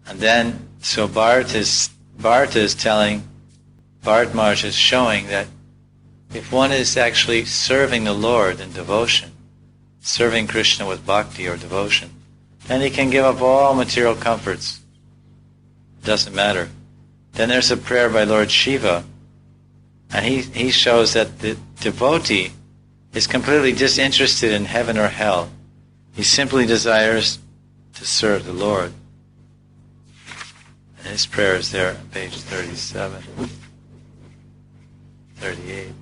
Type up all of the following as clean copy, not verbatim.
And then, so Bharata is telling, Bharat Maharaj is showing that if one is actually serving the Lord in devotion, serving Krishna with bhakti or devotion, then he can give up all material comforts. Doesn't matter. Then there's a prayer by Lord Shiva, and he shows that the devotee is completely disinterested in heaven or hell. He simply desires to serve the Lord. And his prayer is there on page 37, 38.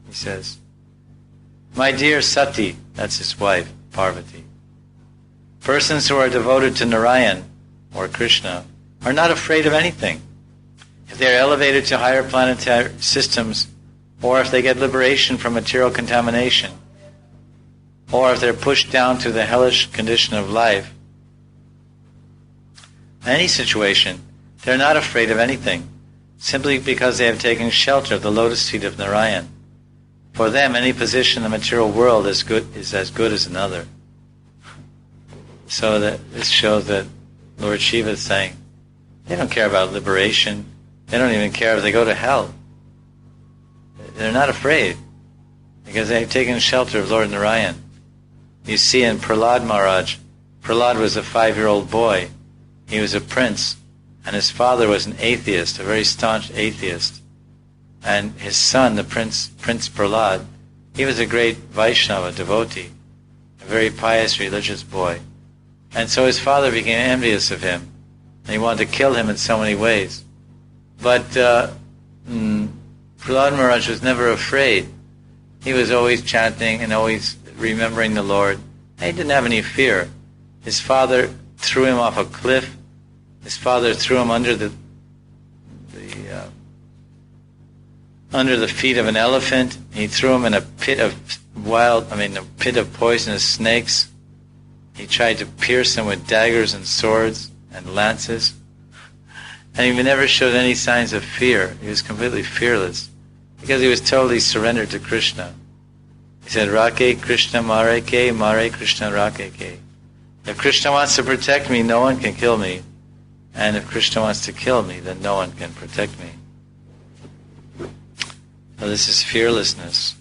He says, "My dear Sati," that's his wife, Parvati, "persons who are devoted to Narayan, or Krishna, are not afraid of anything. If they are elevated to higher planetary systems, or if they get liberation from material contamination, or if they're pushed down to the hellish condition of life, in any situation, they're not afraid of anything, simply because they have taken shelter of the lotus feet of Narayan. For them, any position in the material world is as good as another." So that this shows that Lord Shiva is saying, they don't care about liberation. They don't even care if they go to hell. They're not afraid, because they've taken shelter of Lord Narayan. You see in Prahlad Maharaj, Prahlad was a 5-year-old boy. He was a prince, and his father was an atheist, a very staunch atheist. And his son, the Prince Prahlad, he was a great Vaishnava, devotee, a very pious religious boy. And so his father became envious of him, and he wanted to kill him in so many ways. But Prahlad Maharaj was never afraid. He was always chanting and always remembering the Lord. And he didn't have any fear. His father threw him off a cliff. His father threw him under the feet of an elephant. He threw him in a pit of poisonous snakes. He tried to pierce him with daggers and swords and lances. And he never showed any signs of fear. He was completely fearless, because he was totally surrendered to Krishna. He said, "Rake Krishna mare Krishna rake ke." If Krishna wants to protect me, no one can kill me. And if Krishna wants to kill me, then no one can protect me. So this is fearlessness.